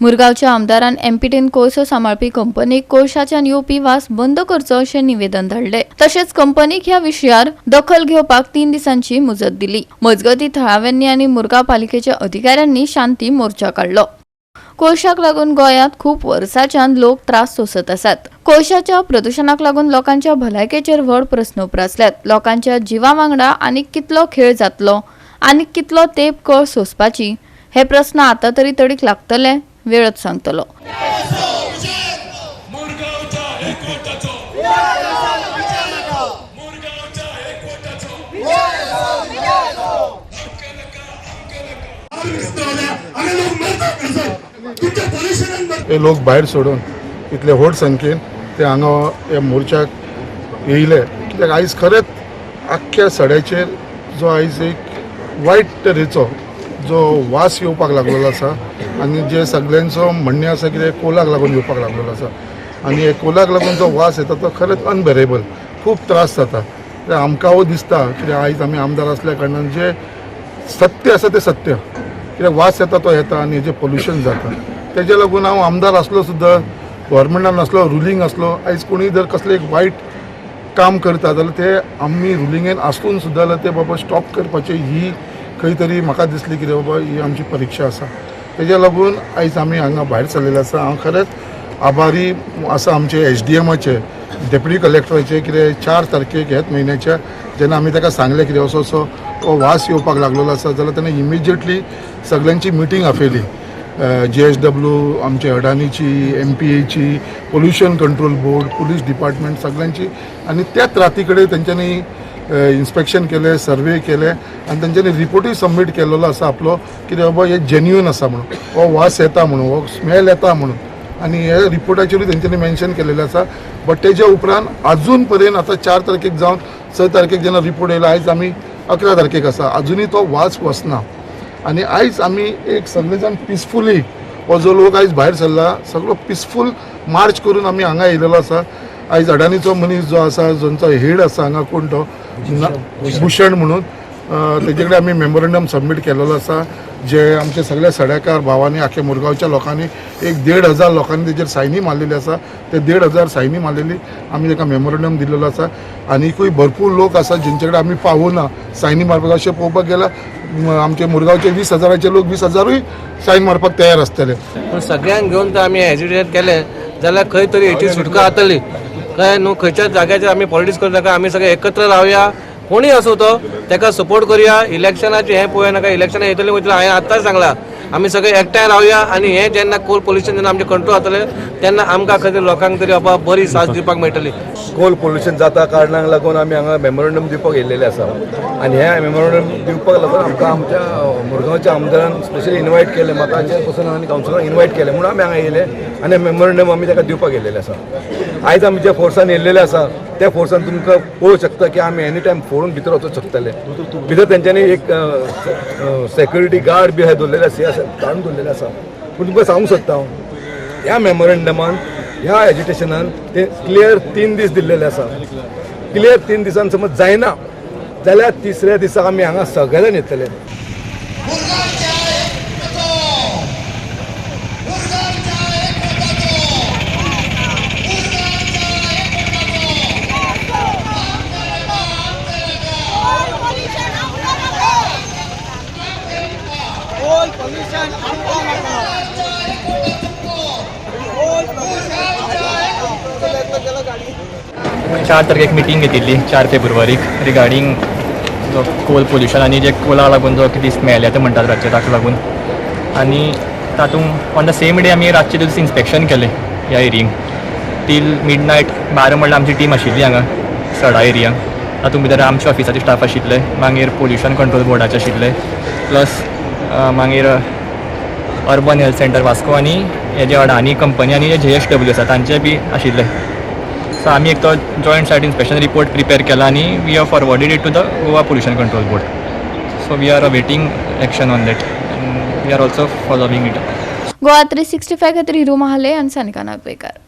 मुरगांवच्या आमदारान एमपीटीन कोळसो सांबाळपी कंपनीक कोळशाच्यान येवपी वास बंद करचो अशें निवेदन धाडले। तशेंच कंपनीक ह्या विशयार दखल घेवपाक 3 दिसांची मुजत दिली। मजगतीं थळाव्यांनी आनी मुरगांव पालिकेच्या अधिकाऱ्यांनी शांती मोर्चा काडलो। कोळशाक लागून गोंयांत खूप वर्सांच्यान लोक त्रास सोंसत आसात। कोळशाच्या प्रदूषणाक लागून लोकांच्या भलायकेचेर व्हड प्रस्न उप्रासल्यात। लोकांच्या जिवा वांगडा आनीक कितलो खेळ जातलो, आनीक कितलो तेंप कळ सोंसपाची हे प्रस्न आतां तरी तडीक लागतले, वेळच सांगतलो। हे लोक भायर सोडून इतले व्हड संख्येन ते हांगा ह्या मोर्चाक येयले कित्याक आयज खरेंच आख्ख्या सड्याचेर जो आयज एक वायट तरेचो जो वास येवपाक लागलेलो आसा आनी जे सगळ्यांचो म्हणणें आसा की कोलाक लागून येवपाक लागलेलो आसा आनी हे कोलाक लागून जो वास येता तो खरेंच अनबेरेबल, खूब त्रास जाता। आमकां दिसता कित्याक आयज आमी आमदार आसल्या कारणान जे सत्य आसा तें सत्य, कित्याक वास येता तो येता आनी हेजें पोल्युशन जाता। तेजे लागून हांव आमदार आसलो सुद्दां, गव्हर्मेंटान आसलो, रुलींग आसलो, आयज कोणी जर कसलें एक वायट काम करता जाल्यार ते आमी रुलिंगेन आसून सुद्दां जाल्यार ते बाबा स्टॉप करपाची ही खंय तरी म्हाका दिसली की बाबा ही आमची परीक्षा आसा। तेज्या लागून आयज आमी हांगा भायर सरलेले आसा। हांव खरेंच आभारी आसा आमचे SDMचे, डेप्युटी कलेक्टराचे, कितें 4 तारखेक ह्याच म्हयन्याच्या जेन्ना आमी ताका सांगलें कितें असो असो वास येवपाक लागलेलो आसा जाल्यार ताणें इमिजिएटली सगळ्यांची मिटींग आपयली। GSW, आमचे अडानीची, MPAची, pollution control board, police department सगळ्यांची, आनी त्याच राती कडेन तेंच्यांनी इन्स्पेक्शन केले, सर्वे केले आनी तेंच्यांनी रिपोर्टूय सबमीट केलेलो आसा आपलो की बाबा हे जेन्युइन आसा म्हणून, हो वास येता म्हणून, हो स्मेल येता म्हणून, आनी हे रिपोर्टाचेरूय तेंच्यांनी मेन्शन केलेलें आसा। बट तेज्या उपरांत अजून पर्यंत आतां 4 तारखेक जावन 6 तारखेक जेन्ना रिपोर्ट येयलो, आयज आमी 11 तारखेक आसा, अजुनूय तो वास वचना। आनी आयज आमी एक सगळे जाण पिसफुली हो जो लोक आयज भायर सरला सगळो पिसफूल मार्च करून आमी हांगा येयलेलो आसा। आयज अडानीचो मनीस जो आसा, जोंचो हेड आसा हांगा, कोण तो भूषण म्हणून, तेजे कडेन आमी मेमोरंडम सबमीट केलेलो आसा, जे आमचे सगळे सड्याकार भावांनी, आख्या मुरगांवच्या लोकांनी, एक 1,500 लोकांनी तेजेर सायनी मारलेली आसा। ते 1,500 सायनी मारलेली आमी ताका मेमोरंडम दिलेलो आसा। आनीकूय भरपूर लोक आसा जेंचे कडेन आमी पावूना सायनी मारपाक। अशें पळोवपाक गेल्यार आमचे मुरगांवचे 20,000चे लोक 20,000य सायन मारपाक तयार आसतले। पूण सगळ्यांक घेवन जर आमी हेजिटेट केले जाल्यार खंय तरी हेची सुटका जातली। कळ्ळें न्हू, खंयच्याच जाग्याचेर आमी पॉलिटिक्स करनाका, आमी सगळे एकत्र रावया, कोणी असो तो ताका सपोर्ट करुया। इलेक्शनाचे हें पळोवया नाका, इलेक्शनां येतली वयतली, हांवें आतांच सांगलां आमी सगळे एकठांय रावया आनी हें जेन्ना कोल पोल्युशन जेन्ना आमचे कंट्रोल जातलें तेन्ना आमकां खंय तरी लोकांक तरी बाबा बरी साथ दिवपाक मेळटली। कोल पोल्युशन जाता कारणाक लागून आमी हांगा मेमोरंडम दिवपाक येयल्लेले आसा आनी हे मेमोरंडम दिवपाक लागून आमकां आमच्या मुरगांवच्या आमदारान स्पेशली इन्वायट केलें, म्हाका चेअर पर्सन आनी कावन्सिलरान इन्वायट केलें म्हणून आमी हांगा येयले आनी मेमोरंडम आमी ताका दिवपाक येयल्लेले आसा। आयज आमी जे फोर्सान येयल्लेले आसा त्या फोर्सान तुमकां पळोवंक शकता की आमी एनी टायम फोडून भितर वचूंक शकतले। भितर तेंच्यांनी एक सेक्युरिटी गार्ड बी हे दवरलेले आसा, काडून दवरलेले आसा। पूण तुमकां सांगूंक सोदता हांव, ह्या मेमोरंडमान, ह्या एज्युटेशनान ते क्लियर 3 दीस दिल्लेले आसा। क्लियर 3 दिसान समज जायना जाल्यार 3ऱ्या दिसा आमी हांगा सगळे जाण येतले। चार तारखेक मिटींग घेतिल्ली 4 फेब्रुवारीक रिगार्डींग जो कोल पोल्युशन आनी जे कोलाक लागून जो कितें स्मेल येता म्हणटात रातचे ताका लागून। आनी तातूंत ऑन द सेम डे आमी रातचे दीस इन्स्पेक्शन केलें ह्या एरियेक टील मिडनायट। 12 म्हणल्यार आमची टीम आशिल्ली हांगा सडा एरियाक। तातूंत भितर आमचे ऑफिसाचे स्टाफ आशिल्ले, मागीर पोल्युशन कंट्रोल बोर्डाचे आशिल्ले, प्लस मागीर अर्बन हेल्थ सेंटर वास्को आनी हे जे अडानी कंपनी आनी जे JSW आसा तांचे बी आशिल्ले। सो आमी एक तो joint site inspection report prepare केला आनी we have forwarded it to the Goa pollution control board. So we are awaiting action on that and we are also following it. Goa 365 खातीर हिरू महाले आनी सानिका नागवेकर।